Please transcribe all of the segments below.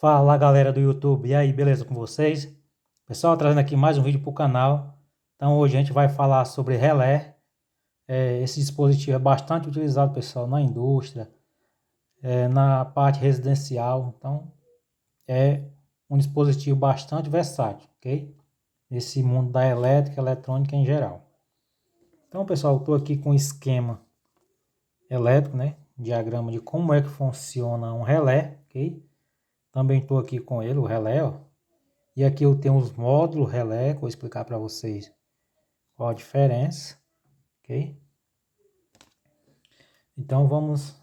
Fala galera do YouTube, e aí, beleza com vocês? Pessoal, trazendo aqui mais um vídeo para o canal. Então hoje a gente vai falar sobre relé. Esse dispositivo é bastante utilizado, pessoal, na indústria, na parte residencial. Então é um dispositivo bastante versátil, ok? Nesse mundo da elétrica, eletrônica em geral. Então pessoal, eu estou aqui com um esquema elétrico, né? Diagrama de como é que funciona um relé, ok? Também estou aqui com ele, o relé, ó. E aqui eu tenho os módulos relé, que eu vou explicar para vocês qual a diferença, ok? Então vamos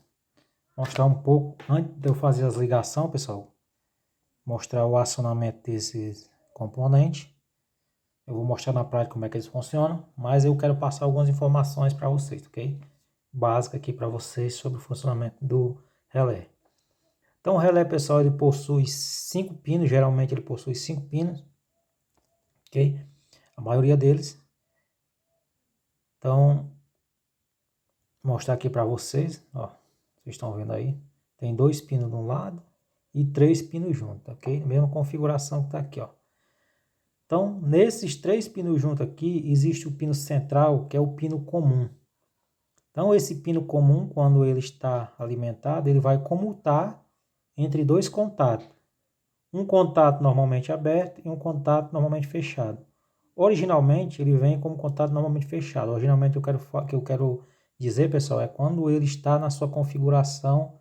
mostrar um pouco, antes de eu fazer as ligações, pessoal, mostrar o acionamento desses componentes. Eu vou mostrar na prática como é que eles funcionam, mas eu quero passar algumas informações para vocês, ok? Básica aqui para vocês sobre o funcionamento do relé. Então o relé, pessoal, ele possui 5 pinos, geralmente ele possui 5 pinos, ok? A maioria deles. Então, vou mostrar aqui para vocês, ó, vocês estão vendo aí, tem 2 pinos de um lado e 3 pinos juntos, ok? Mesma configuração que está aqui, ó. Então, nesses 3 pinos juntos aqui, existe o pino central, que é o pino comum. Então, esse pino comum, quando ele está alimentado, ele vai comutar entre dois contatos. Um contato normalmente aberto e um contato normalmente fechado. Originalmente, ele vem como contato normalmente fechado. Originalmente, o que eu quero dizer, pessoal, é quando ele está na sua configuração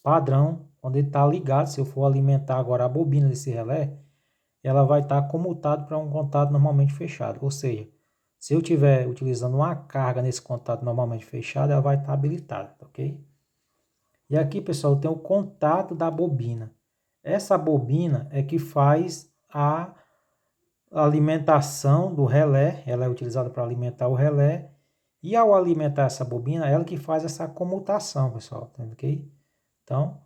padrão, quando ele está ligado. Se eu for alimentar agora a bobina desse relé, ela vai estar comutado para um contato normalmente fechado. Ou seja, se eu estiver utilizando uma carga nesse contato normalmente fechado, ela vai estar habilitada, ok? E aqui, pessoal, tem o contato da bobina. Essa bobina é que faz a alimentação do relé, ela é utilizada para alimentar o relé, e ao alimentar essa bobina, ela que faz essa comutação, pessoal, ok? Então,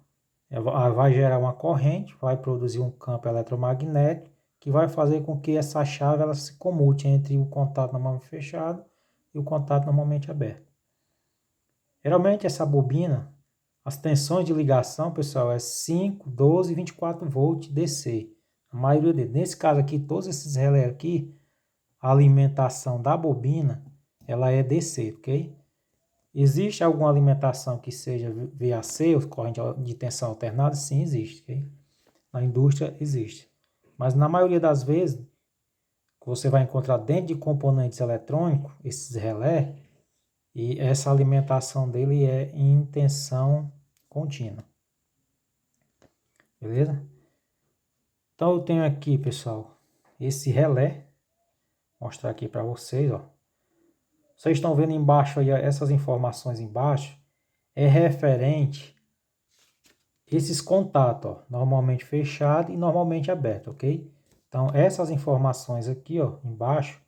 ela vai gerar uma corrente, vai produzir um campo eletromagnético, que vai fazer com que essa chave ela se comute entre o contato normalmente fechado e o contato normalmente aberto. Geralmente essa bobina, as tensões de ligação, pessoal, é 5, 12 e 24 volts DC. A maioria deles. Nesse caso aqui, todos esses relés aqui, a alimentação da bobina, ela é DC, ok? Existe alguma alimentação que seja VAC, corrente de tensão alternada? Sim, existe, ok? Na indústria existe. Mas na maioria das vezes, que você vai encontrar dentro de componentes eletrônicos, esses relés, e essa alimentação dele é em tensão contínua. Beleza? Então eu tenho aqui, pessoal, esse relé. Vou mostrar aqui para vocês, ó. Vocês estão vendo embaixo aí, essas informações embaixo, é referente esses contatos, ó, normalmente fechado e normalmente aberto, ok? Então essas informações aqui, ó, embaixo,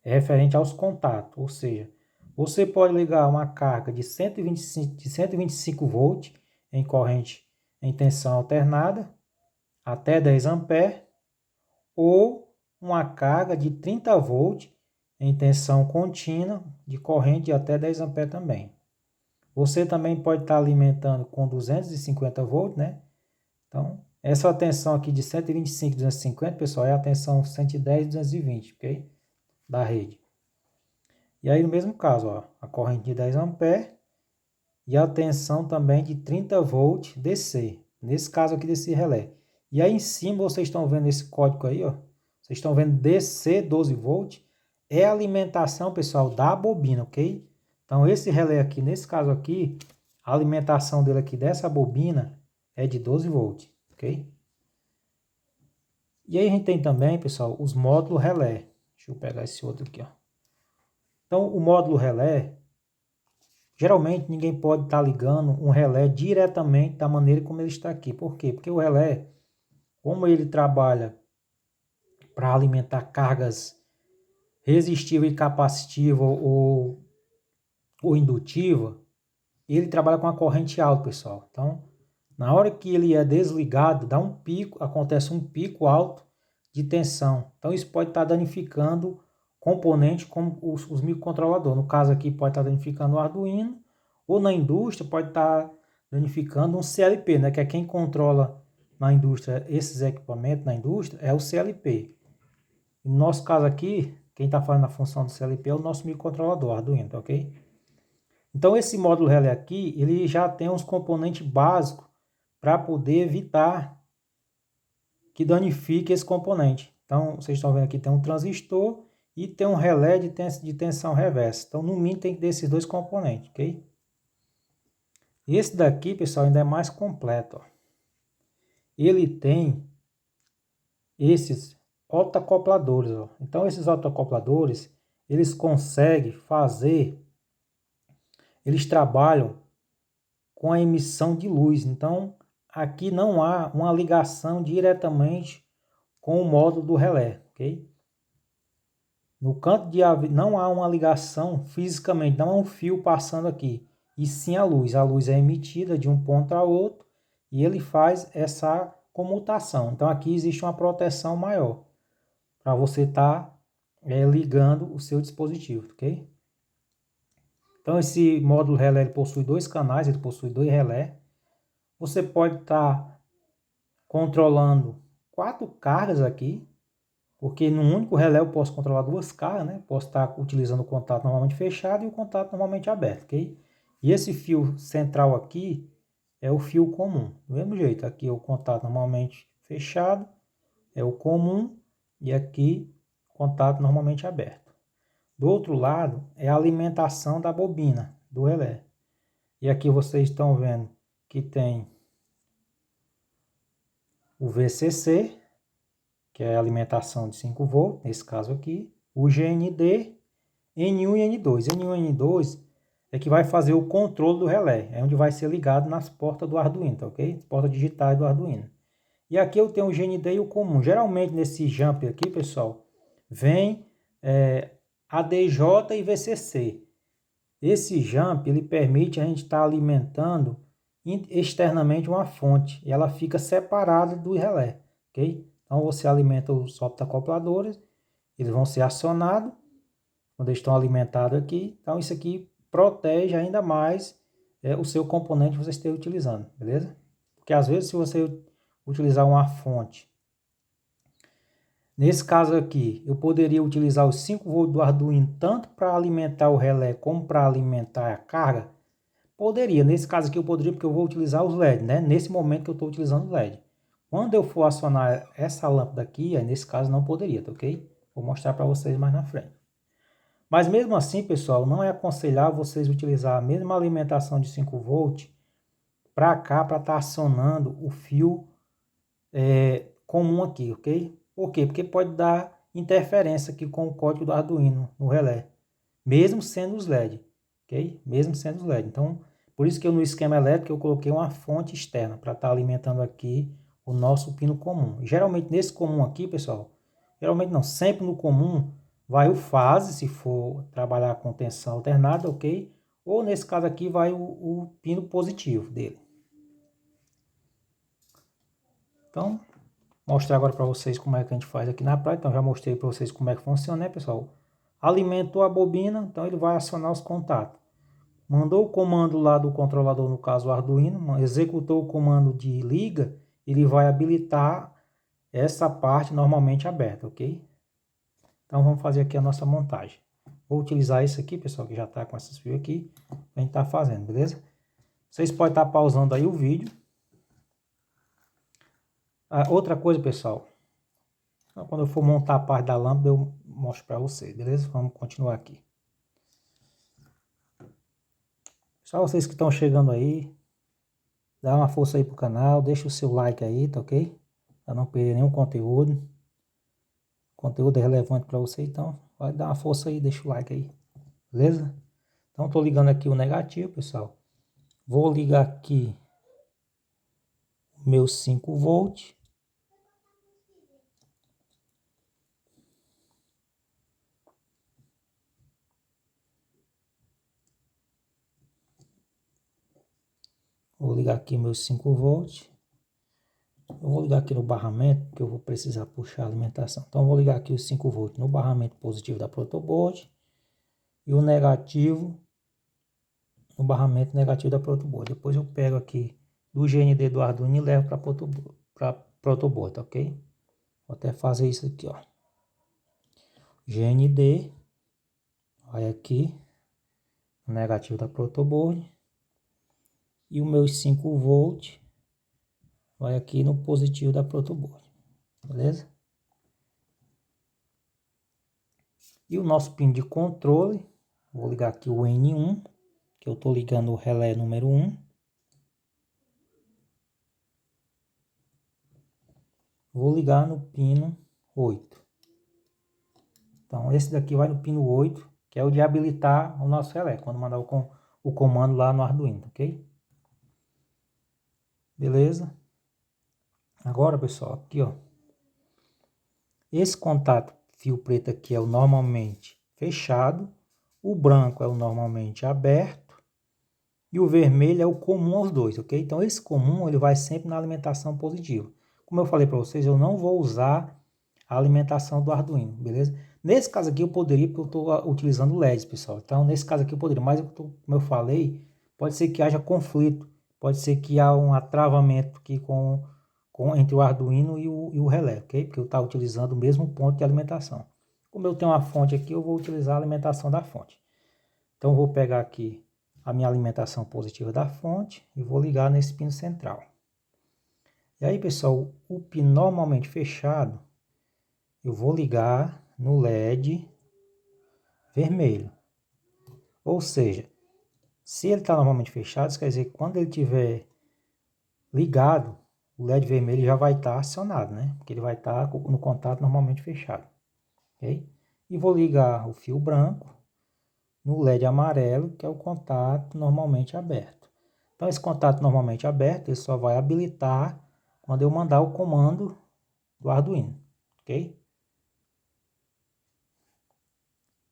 é referente aos contatos, ou seja, você pode ligar uma carga de 125 volts em corrente em tensão alternada até 10 amperes ou uma carga de 30 volts em tensão contínua de corrente de até 10 amperes também. Você também pode estar alimentando com 250 volts, né? Então, essa tensão aqui de 125 e 250, pessoal, é a tensão 110 e 220, ok? Da rede. E aí, no mesmo caso, ó, a corrente de 10 amperes e a tensão também de 30 volts DC. Nesse caso aqui desse relé. E aí em cima vocês estão vendo esse código aí, ó. Vocês estão vendo DC 12 volts. É a alimentação, pessoal, da bobina, ok? Então esse relé aqui, nesse caso aqui, a alimentação dele aqui dessa bobina é de 12 volts, ok? E aí a gente tem também, pessoal, os módulos relé. Deixa eu pegar esse outro aqui, ó. Então o módulo relé, geralmente ninguém pode estar ligando um relé diretamente da maneira como ele está aqui. Por quê? Porque o relé, como ele trabalha para alimentar cargas resistiva e capacitiva ou indutiva, ele trabalha com a corrente alta, pessoal. Então, na hora que ele é desligado, dá um pico, acontece um pico alto de tensão. Então, isso pode estar danificando componentes como os microcontroladores. No caso aqui, pode estar danificando o Arduino, ou na indústria pode estar danificando um CLP, né, que é quem controla na indústria, esses equipamentos na indústria, é o CLP. No nosso caso aqui, quem está fazendo a função do CLP é o nosso microcontrolador Arduino, tá ok? Então esse módulo relé aqui, ele já tem uns componentes básicos para poder evitar que danifique esse componente. Então vocês estão vendo aqui, tem um transistor e tem um relé de tensão reversa. Então no mínimo tem que ter esses dois componentes, ok? Esse daqui, pessoal, ainda é mais completo, ó. Ele tem esses autoacopladores, ó. Então esses autoacopladores, eles conseguem fazer, eles trabalham com a emissão de luz. Então aqui não há uma ligação diretamente com o módulo do relé, ok? No canto de não há uma ligação fisicamente, não há um fio passando aqui, e sim a luz. A luz é emitida de um ponto a outro e ele faz essa comutação. Então aqui existe uma proteção maior para você estar ligando o seu dispositivo, ok? Então esse módulo relé ele possui dois canais, ele possui dois relés. Você pode estar controlando 4 cargas aqui, porque no único relé eu posso controlar 2 cargas, né? Posso estar utilizando o contato normalmente fechado e o contato normalmente aberto, ok? E esse fio central aqui é o fio comum. Do mesmo jeito, aqui é o contato normalmente fechado, é o comum, e aqui contato normalmente aberto. Do outro lado é a alimentação da bobina do relé. E aqui vocês estão vendo que tem o VCC, que é a alimentação de 5 volts, nesse caso aqui, o GND, N1 e N2. N1 e N2 é que vai fazer o controle do relé, é onde vai ser ligado nas portas do Arduino, tá ok? Portas digitais do Arduino. E aqui eu tenho o GND e o comum. Geralmente nesse jump aqui, pessoal, vem ADJ e VCC. Esse jump, ele permite a gente estar alimentando externamente uma fonte, e ela fica separada do relé, ok? Então você alimenta os optacopladores, eles vão ser acionados quando eles estão alimentados aqui. Então isso aqui protege ainda mais o seu componente que você esteja utilizando, beleza? Porque às vezes se você utilizar uma fonte, nesse caso aqui, eu poderia utilizar os 5 volts do Arduino tanto para alimentar o relé como para alimentar a carga. Poderia, nesse caso aqui eu poderia, porque eu vou utilizar os LED, né? Nesse momento que eu estou utilizando o LED. Quando eu for acionar essa lâmpada aqui, aí nesse caso não poderia, tá ok? Vou mostrar para vocês mais na frente. Mas mesmo assim, pessoal, não é aconselhável vocês utilizar a mesma alimentação de 5 volts para cá, para estar acionando o fio comum aqui, ok? Por quê? Porque pode dar interferência aqui com o código do Arduino no relé, mesmo sendo os LED, ok? Mesmo sendo os LED. Então, por isso que eu no esquema elétrico eu coloquei uma fonte externa para estar alimentando aqui o nosso pino comum. E, geralmente nesse comum aqui, pessoal, geralmente não, sempre no comum vai o fase, se for trabalhar com tensão alternada, ok? Ou nesse caso aqui vai o pino positivo dele. Então, mostrar agora para vocês como é que a gente faz aqui na prática. Então já mostrei para vocês como é que funciona, né, pessoal? Alimentou a bobina, então ele vai acionar os contatos. Mandou o comando lá do controlador, no caso o Arduino, executou o comando de liga, ele vai habilitar essa parte normalmente aberta, ok? Então vamos fazer aqui a nossa montagem. Vou utilizar esse aqui, pessoal, que já está com esses fios aqui, a gente está fazendo, beleza? Vocês podem estar pausando aí o vídeo. Outra coisa, pessoal, quando eu for montar a parte da lâmpada, eu mostro para vocês, beleza? Vamos continuar aqui. Só vocês que estão chegando aí, dá uma força aí pro canal, deixa o seu like aí, tá ok? Para não perder nenhum conteúdo. O conteúdo é relevante para você, então vai dar uma força aí, deixa o like aí, beleza? Então tô ligando aqui o negativo, pessoal. Vou ligar aqui o meu 5 volts. Vou ligar aqui meus 5 volts. Eu vou ligar aqui no barramento, porque eu vou precisar puxar a alimentação. Então eu vou ligar aqui os 5 volts no barramento positivo da protoboard e o negativo no barramento negativo da protoboard. Depois eu pego aqui do GND do Arduino e levo para a protoboard. para protoboard, ok? Vou até fazer isso aqui, ó. GND, vai aqui, o negativo da protoboard, e o meu 5 volt vai aqui no positivo da protoboard, beleza? E o nosso pino de controle, vou ligar aqui o N1, que eu estou ligando o relé número 1. Vou ligar no pino 8. Então, esse daqui vai no pino 8, que é o de habilitar o nosso relé, quando mandar o comando lá no Arduino, ok? Beleza? Agora, pessoal, aqui, ó. Esse contato fio preto aqui é o normalmente fechado, o branco é o normalmente aberto e o vermelho é o comum aos dois, ok? Então, esse comum ele vai sempre na alimentação positiva. Como eu falei para vocês, eu não vou usar a alimentação do Arduino, beleza? Nesse caso aqui eu poderia, porque eu estou utilizando LEDs, pessoal. Então, nesse caso aqui eu poderia, mas como eu falei, pode ser que haja conflito, pode ser que há um atravamento aqui entre o Arduino e o relé, ok? Porque eu estou utilizando o mesmo ponto de alimentação. Como eu tenho uma fonte aqui, eu vou utilizar a alimentação da fonte. Então, eu vou pegar aqui a minha alimentação positiva da fonte e vou ligar nesse pino central. E aí, pessoal, o pino normalmente fechado, eu vou ligar no LED vermelho. Ou seja, se ele está normalmente fechado, isso quer dizer que quando ele estiver ligado, o LED vermelho já vai estar acionado, né? Porque ele vai estar no contato normalmente fechado. Ok? E vou ligar o fio branco no LED amarelo, que é o contato normalmente aberto. Então, esse contato normalmente aberto, ele só vai habilitar quando eu mandar o comando do Arduino. Ok?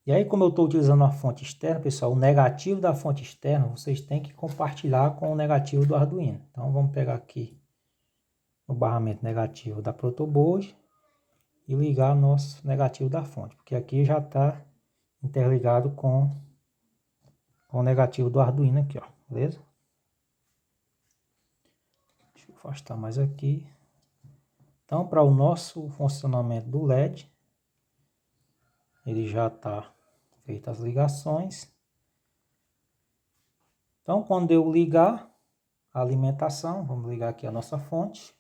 E aí, como eu estou utilizando a fonte externa, pessoal, o negativo da fonte externa, vocês têm que compartilhar com o negativo do Arduino. Então, vamos pegar aqui o barramento negativo da protoboard e ligar o nosso negativo da fonte, porque aqui já está interligado com o negativo do Arduino aqui, ó, beleza? Deixa eu afastar mais aqui. Então, para o nosso funcionamento do LED, ele já está feito as ligações. Então, quando eu ligar a alimentação, vamos ligar aqui a nossa fonte.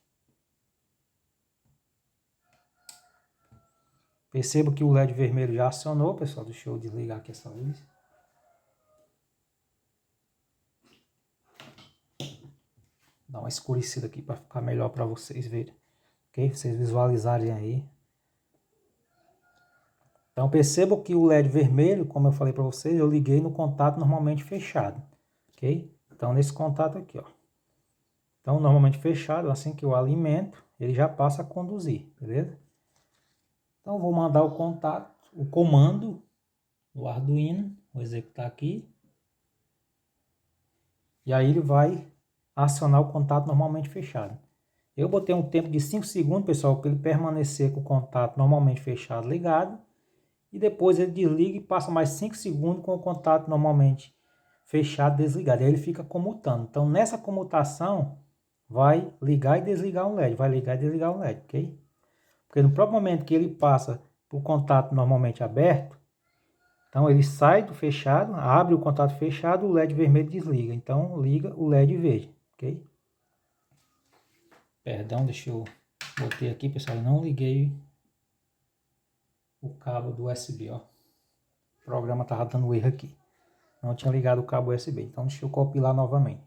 Perceba que o LED vermelho já acionou, pessoal. Deixa eu desligar aqui essa luz. Dá uma escurecida aqui para ficar melhor para vocês verem. Ok? Vocês visualizarem aí. Então perceba que o LED vermelho, como eu falei para vocês, eu liguei no contato normalmente fechado. Ok? Então nesse contato aqui, ó. Então normalmente fechado, assim que eu alimento, ele já passa a conduzir, beleza? Então vou mandar o contato, o comando do Arduino, vou executar aqui. E aí ele vai acionar o contato normalmente fechado. Eu botei um tempo de 5 segundos, pessoal, para ele permanecer com o contato normalmente fechado ligado. E depois ele desliga e passa mais 5 segundos com o contato normalmente fechado desligado. Aí ele fica comutando. Então nessa comutação vai ligar e desligar um LED. Vai ligar e desligar um LED, ok? Porque no próprio momento que ele passa para o contato normalmente aberto, então ele sai do fechado, abre o contato fechado, o LED vermelho desliga. Então liga o LED verde, ok? Perdão, deixa eu botei aqui, pessoal, eu não liguei o cabo do USB, ó. O programa tava dando erro aqui. Não tinha ligado o cabo USB, então deixa eu copilar novamente.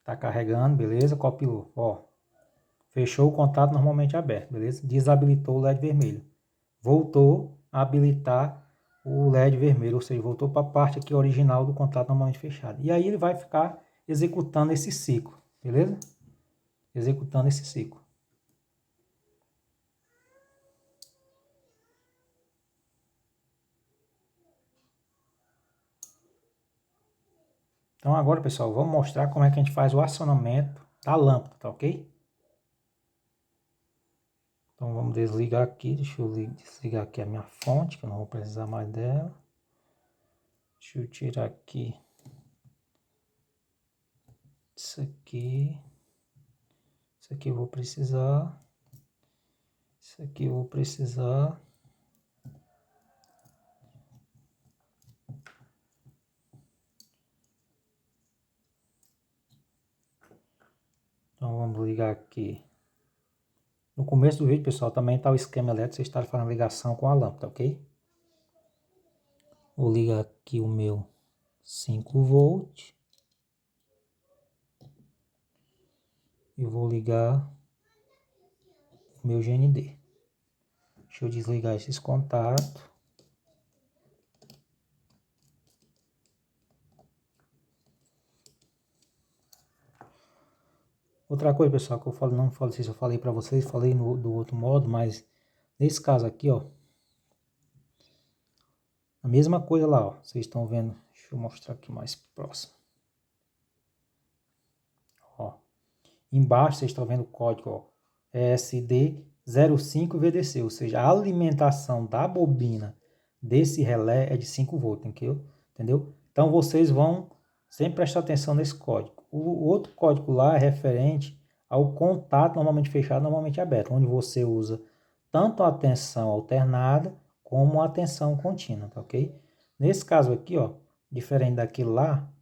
Tá carregando, beleza? Copilou, ó. Fechou o contato normalmente aberto, beleza? Desabilitou o LED vermelho. Voltou a habilitar o LED vermelho, ou seja, voltou para a parte aqui original do contato normalmente fechado. E aí ele vai ficar executando esse ciclo, beleza? Executando esse ciclo. Então agora, pessoal, vamos mostrar como é que a gente faz o acionamento da lâmpada, tá ok? Então vamos desligar aqui, deixa eu desligar aqui a minha fonte, que eu não vou precisar mais dela. Deixa eu tirar aqui isso aqui. Isso aqui eu vou precisar. Isso aqui eu vou precisar. Então vamos ligar aqui. No começo do vídeo, pessoal, também está o esquema elétrico, você está fazendo ligação com a lâmpada, ok? Vou ligar aqui o meu 5 volt. E vou ligar o meu GND. Deixa eu desligar esses contatos. Outra coisa, pessoal, que eu falo, não sei se eu falei para vocês, falei do outro modo, mas nesse caso aqui, ó, a mesma coisa lá, ó, vocês estão vendo, deixa eu mostrar aqui mais próximo. Ó, embaixo vocês estão vendo o código, ó, ESD05VDC, ou seja, a alimentação da bobina desse relé é de 5 volts, entendeu? Então vocês vão sempre prestar atenção nesse código. O outro código lá é referente ao contato normalmente fechado, normalmente aberto, onde você usa tanto a tensão alternada como a tensão contínua, tá ok? Nesse caso aqui, ó, diferente daquilo lá,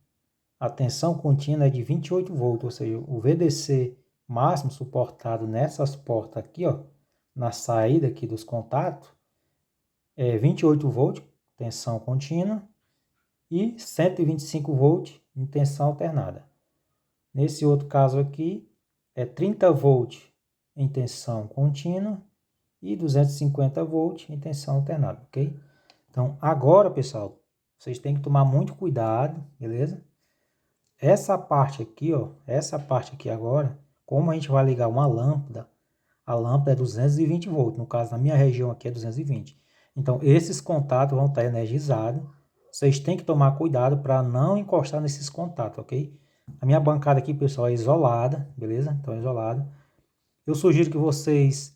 a tensão contínua é de 28 volts, ou seja, o VDC máximo suportado nessas portas aqui, ó, na saída aqui dos contatos, é 28 volts, tensão contínua, e 125 volts em tensão alternada. Nesse outro caso aqui, é 30 volts em tensão contínua e 250 volts em tensão alternada, ok? Então, agora, pessoal, vocês têm que tomar muito cuidado, beleza? Essa parte aqui, ó, essa parte aqui agora, como a gente vai ligar uma lâmpada, a lâmpada é 220 volts, no caso, na minha região aqui é 220. Então, esses contatos vão estar energizados. Vocês têm que tomar cuidado para não encostar nesses contatos, ok? A minha bancada aqui, pessoal, é isolada, beleza? Então, é isolada. Eu sugiro que vocês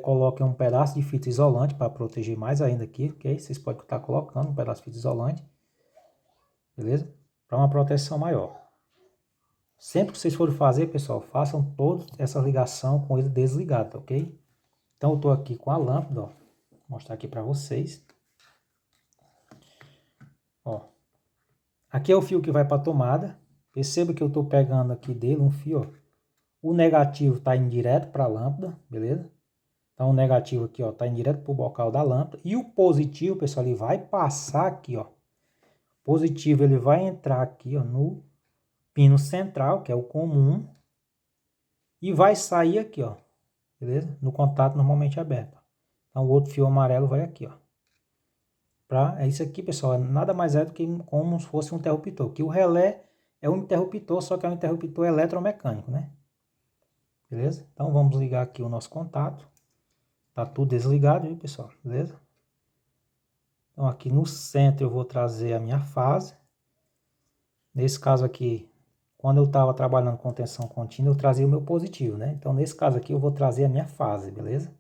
coloquem um pedaço de fita isolante para proteger mais ainda aqui, ok? Vocês podem estar colocando um pedaço de fita isolante, beleza? Para uma proteção maior. Sempre que vocês forem fazer, pessoal, façam toda essa ligação com ele desligado, ok? Então, eu estou aqui com a lâmpada, ó. Vou mostrar aqui para vocês. Ó. Aqui é o fio que vai para a tomada. Perceba que eu estou pegando aqui dele um fio, ó. O negativo está indo direto para a lâmpada, beleza? Então, o negativo aqui, ó, está indo direto para o bocal da lâmpada. E o positivo, pessoal, ele vai passar aqui, ó. Positivo, ele vai entrar aqui, ó, no pino central, que é o comum. E vai sair aqui, ó. Beleza? No contato normalmente aberto. Então, o outro fio amarelo vai aqui, ó. É isso aqui, pessoal, nada mais é do que como se fosse um interruptor. Que o relé é um interruptor, só que é um interruptor eletromecânico, né? Beleza? Então, vamos ligar aqui o nosso contato. Tá tudo desligado, viu, pessoal? Beleza? Então, aqui no centro eu vou trazer a minha fase. Nesse caso aqui, quando eu estava trabalhando com tensão contínua, eu trazia o meu positivo, né? Então, nesse caso aqui, eu vou trazer a minha fase, beleza?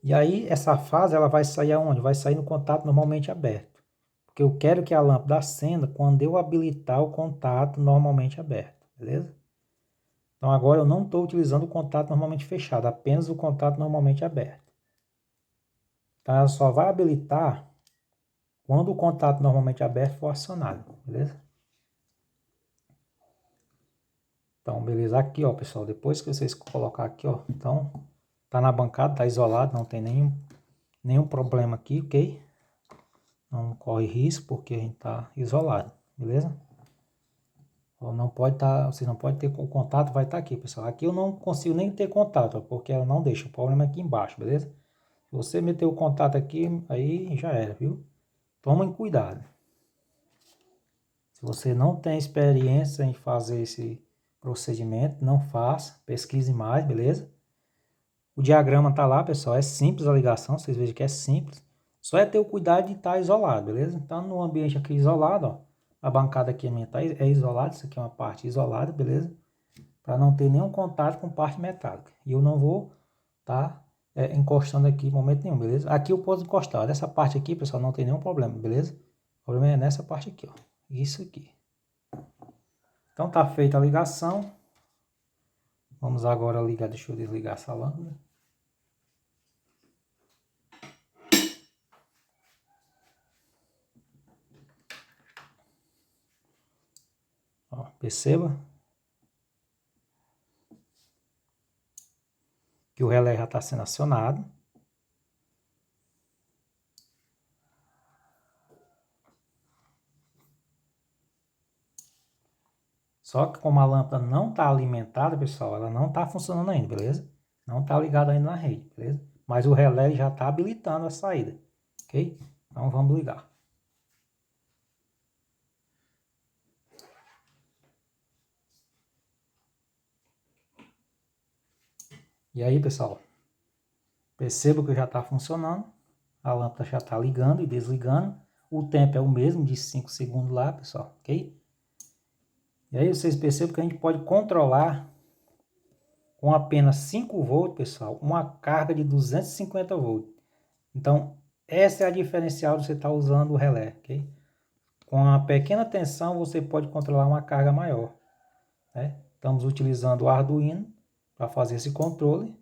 E aí, essa fase, ela vai sair aonde? Vai sair no contato normalmente aberto. Porque eu quero que a lâmpada acenda quando eu habilitar o contato normalmente aberto, beleza? Então, agora eu não estou utilizando o contato normalmente fechado, apenas o contato normalmente aberto. Então, ela só vai habilitar quando o contato normalmente aberto for acionado, beleza? Então, beleza. Aqui, ó, pessoal, depois que vocês colocar aqui, ó, então, tá na bancada, tá isolado, não tem nenhum problema aqui, ok? Não corre risco porque a gente tá isolado, beleza? Ó, não pode estar, vocês não podem ter o contato, vai estar aqui, pessoal. Aqui eu não consigo nem ter contato, ó, porque ela não deixa. O problema é aqui embaixo, beleza? Se você meter o contato aqui, aí já era, viu? Tomem cuidado. Se você não tem experiência em fazer esse procedimento, não faça, pesquise mais, beleza? O diagrama tá lá, pessoal, é simples a ligação, vocês vejam que é simples. Só é ter o cuidado de estar isolado, beleza? Então, no ambiente aqui isolado, ó, a bancada aqui minha é isolada, isso aqui é uma parte isolada, beleza? Para não ter nenhum contato com parte metálica. E eu não vou estar encostando aqui em momento nenhum, beleza? Aqui eu posso encostar, dessa parte aqui, pessoal, não tem nenhum problema, beleza? O problema é nessa parte aqui, ó, isso aqui. Então tá feita a ligação. Vamos agora ligar, deixa eu desligar essa lâmpada. Ó, perceba que o relé já está sendo acionado. Só que como a lâmpada não está alimentada, pessoal, ela não está funcionando ainda, beleza? Não está ligada ainda na rede, beleza? Mas o relé já está habilitando a saída, ok? Então vamos ligar. E aí, pessoal, perceba que já está funcionando. A lâmpada já está ligando e desligando. O tempo é o mesmo, de 5 segundos lá, pessoal, ok? E aí vocês percebem que a gente pode controlar com apenas 5 volts, pessoal, uma carga de 250 volts. Então, essa é a diferencial de você estar usando o relé, ok? Com uma pequena tensão, você pode controlar uma carga maior, né? Estamos utilizando o Arduino para fazer esse controle.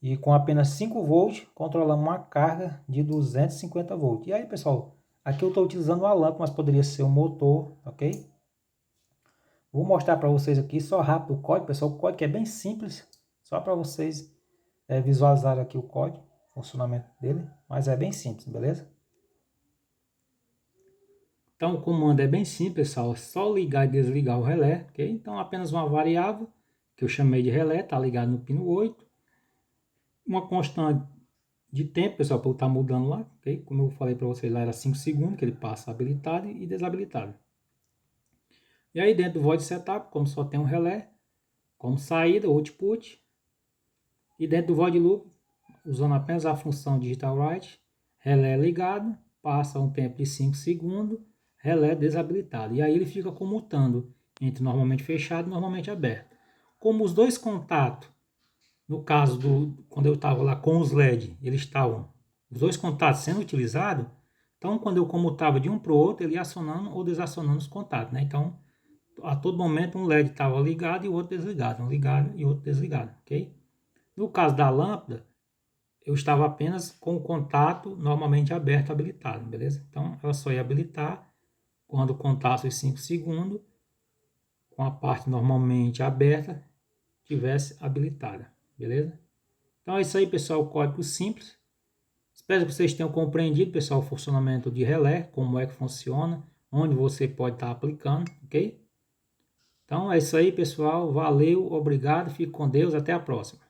E com apenas 5 volts, controlamos uma carga de 250 volts. E aí, pessoal, aqui eu estou utilizando uma lâmpada, mas poderia ser um motor, ok? Vou mostrar para vocês aqui só rápido o código, pessoal. O código é bem simples, só para vocês visualizarem aqui o código, o funcionamento dele, mas é bem simples, beleza? Então o comando é bem simples, pessoal, é só ligar e desligar o relé, ok? Então apenas uma variável, que eu chamei de relé, está ligado no pino 8. Uma constante de tempo, pessoal, para eu estar mudando lá, ok? Como eu falei para vocês lá, era 5 segundos, que ele passa habilitado e desabilitado. E aí dentro do Void Setup, como só tem um relé, como saída, output, e dentro do Void Loop, usando apenas a função Digital Write, relé ligado, passa um tempo de 5 segundos, relé desabilitado. E aí ele fica comutando entre normalmente fechado e normalmente aberto. Como os dois contatos, no caso quando eu estava lá com os LED, eles estavam, os dois contatos sendo utilizados, então quando eu comutava de um para o outro, ele ia acionando ou desacionando os contatos, né? Então, a todo momento um LED estava ligado e o outro desligado, um ligado e outro desligado, ok? No caso da lâmpada, eu estava apenas com o contato normalmente aberto, habilitado, beleza? Então, ela só ia habilitar quando contasse os 5 segundos, com a parte normalmente aberta, tivesse habilitada, beleza? Então é isso aí, pessoal, código simples. Espero que vocês tenham compreendido, pessoal, o funcionamento de relé, como é que funciona, onde você pode estar aplicando, ok? Então é isso aí, pessoal. Valeu, obrigado, fique com Deus, até a próxima.